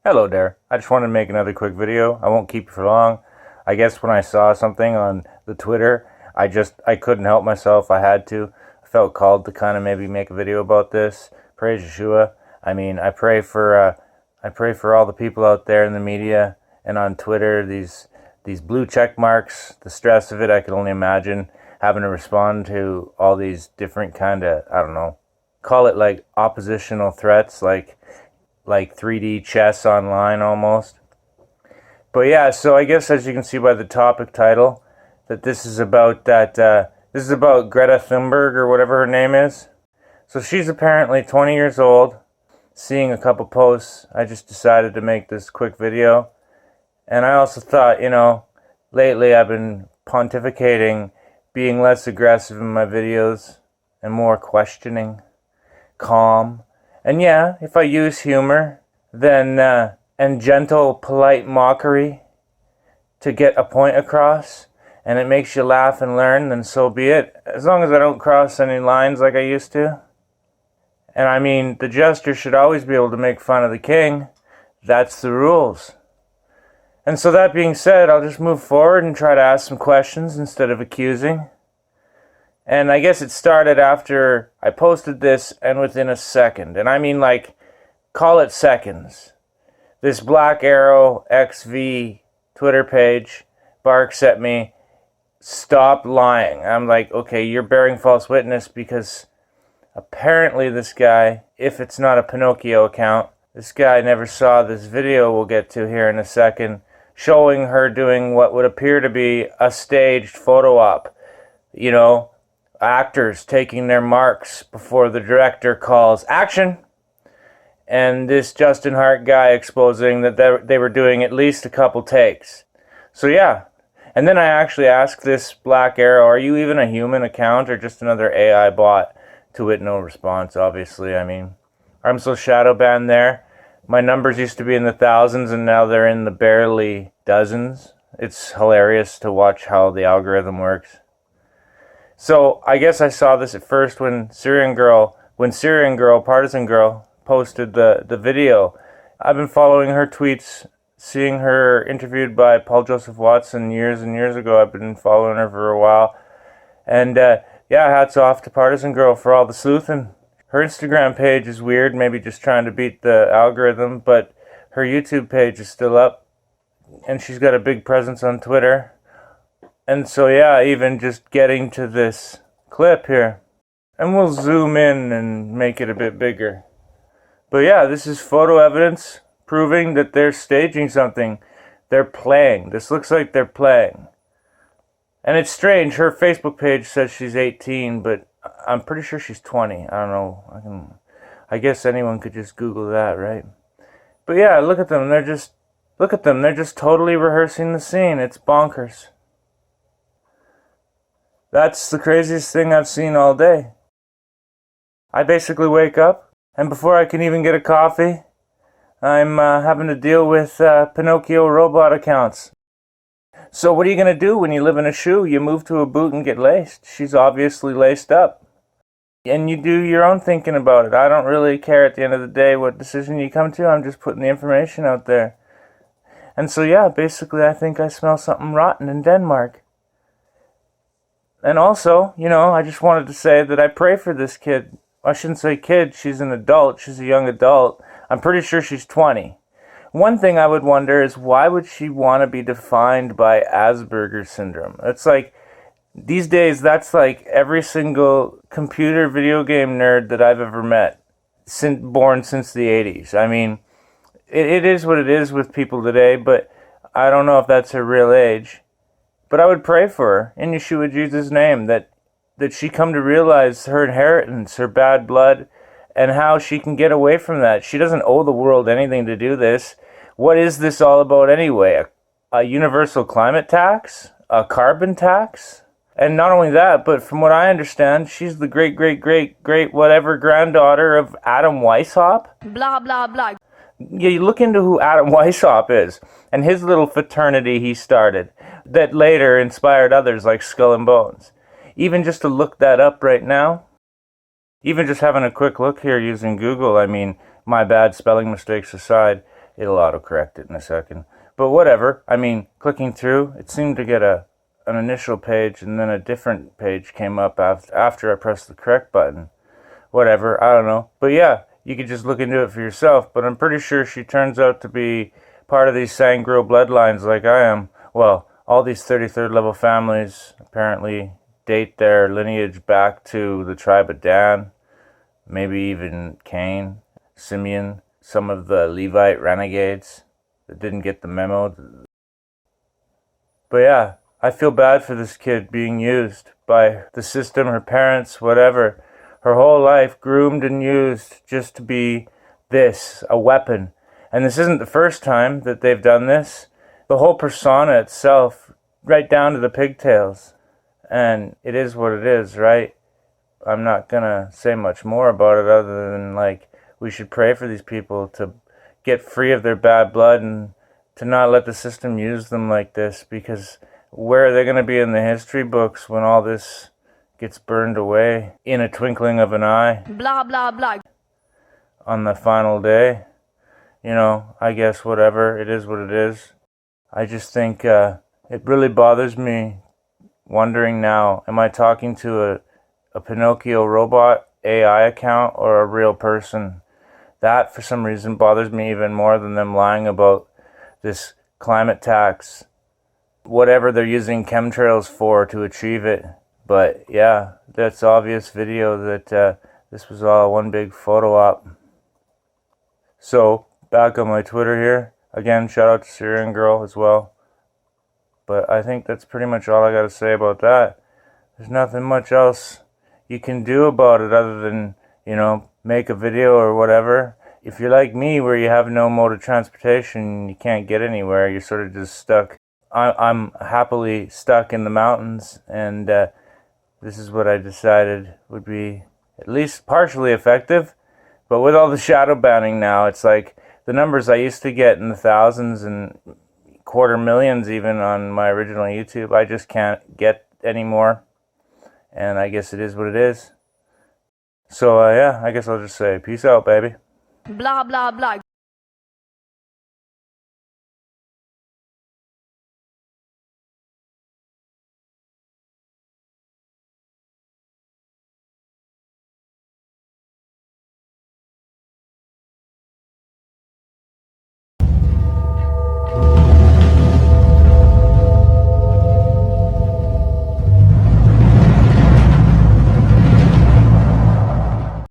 Hello there. I just wanted to make another quick video. I won't keep you for long. I guess when I saw something on the Twitter, I couldn't help myself. I had to. I felt called to kind of maybe make a video about this. Praise Yahshua. I mean, I pray for all the people out there in the media and on Twitter, these blue check marks, the stress of it. I can only imagine having to respond to all these different kind of, I don't know, call it like oppositional threats, like 3D chess online almost. But yeah, so I guess as you can see by the topic title, that this is about Greta Thunberg or whatever her name is. So she's apparently 20 years old. Seeing a couple posts, I just decided to make this quick video. And I also thought, lately I've been pontificating, being less aggressive in my videos and more questioning, calm. And yeah, if I use humor, then and gentle, polite mockery to get a point across, and it makes you laugh and learn, then so be it. As long as I don't cross any lines like I used to. And I mean, the jester should always be able to make fun of the king. That's the rules. And so that being said, I'll just move forward and try to ask some questions instead of accusing. And I guess it started after I posted this and within a second. And I mean, like, call it seconds. This Black Arrow XV Twitter page barks at me, stop lying. I'm like, okay, you're bearing false witness, because apparently this guy, if it's not a Pinocchio account, this guy never saw this video we'll get to here in a second, showing her doing what would appear to be a staged photo op. Actors taking their marks before the director calls action. And this Justin Hart guy exposing that they were doing at least a couple takes. So yeah. And then I actually asked this Black Arrow, are you even a human account or just another AI bot? To it, no response, obviously. I mean, I'm so shadow banned there. My numbers used to be in the thousands and now they're in the barely dozens. It's hilarious to watch how the algorithm works. So I guess I saw this at first when Syrian Girl, Partisan Girl, posted the video. I've been following her tweets, seeing her interviewed by Paul Joseph Watson years and years ago. I've been following her for a while. And yeah, hats off to Partisan Girl for all the sleuthing. Her Instagram page is weird, maybe just trying to beat the algorithm, but her YouTube page is still up. And she's got a big presence on Twitter. And so yeah, even just getting to this clip here. And we'll zoom in and make it a bit bigger. But yeah, this is photo evidence proving that they're staging something. They're playing. This looks like they're playing. And it's strange, her Facebook page says she's 18, but I'm pretty sure she's 20. I don't know. I guess anyone could just Google that, right? But yeah, look at them. They're just totally rehearsing the scene. It's bonkers. That's the craziest thing I've seen all day. I basically wake up, and before I can even get a coffee, I'm having to deal with Pinocchio robot accounts. So what are you going to do when you live in a shoe? You move to a boot and get laced. She's obviously laced up. And you do your own thinking about it. I don't really care at the end of the day what decision you come to. I'm just putting the information out there. And so yeah, basically I think I smell something rotten in Denmark. And also, I just wanted to say that I pray for this kid. I shouldn't say kid, she's an adult. She's a young adult. I'm pretty sure she's 20. One thing I would wonder is, why would she want to be defined by Asperger's syndrome? It's like, these days, that's like every single computer video game nerd that I've ever met, born since the 80s. I mean, it is what it is with people today, but I don't know if that's her real age. But I would pray for her, in Yeshua Jesus' name, that she come to realize her inheritance, her bad blood, and how she can get away from that. She doesn't owe the world anything to do this. What is this all about anyway? A universal climate tax? A carbon tax? And not only that, but from what I understand, she's the great whatever granddaughter of Adam Weishaupt. Blah, blah, blah. Yeah, you look into who Adam Weishaupt is, and his little fraternity he started, that later inspired others like Skull and Bones. Even just to look that up right now, even just having a quick look here using Google, I mean, my bad spelling mistakes aside, It'll autocorrect it in a second. But whatever. I mean, clicking through, it seemed to get an initial page, and then a different page came up after I pressed the correct button. Whatever, I don't know. But yeah, you could just look into it for yourself. But I'm pretty sure she turns out to be part of these Sangro bloodlines like I am. Well, all these 33rd level families apparently date their lineage back to the tribe of Dan, maybe even Cain, Simeon, some of the Levite renegades that didn't get the memo. But yeah, I feel bad for this kid being used by the system, her parents, whatever. Her whole life groomed and used just to be this, a weapon. And this isn't the first time that they've done this. The whole persona itself, right down to the pigtails. And it is what it is, right? I'm not gonna say much more about it other than, like, we should pray for these people to get free of their bad blood and to not let the system use them like this, because where are they gonna be in the history books when all this gets burned away in a twinkling of an eye? Blah, blah, blah. On the final day. You know, I guess whatever, it is what it is. I just think it really bothers me wondering now, am I talking to a Pinocchio robot AI account or a real person? That, for some reason, bothers me even more than them lying about this climate tax, whatever they're using chemtrails for to achieve it. But yeah, that's obvious video that this was all one big photo op. So, back on my Twitter here. Again, shout out to Syrian Girl as well. But I think that's pretty much all I got to say about that. There's nothing much else you can do about it other than, you know, make a video or whatever. If you're like me, where you have no mode of transportation, you can't get anywhere, you're sort of just stuck. I'm happily stuck in the mountains, and this is what I decided would be at least partially effective. But with all the shadow banning now, it's like the numbers I used to get in the thousands and quarter millions even on my original YouTube, I just can't get anymore. And I guess it is what it is. So yeah, I guess I'll just say peace out, baby. Blah, blah, blah.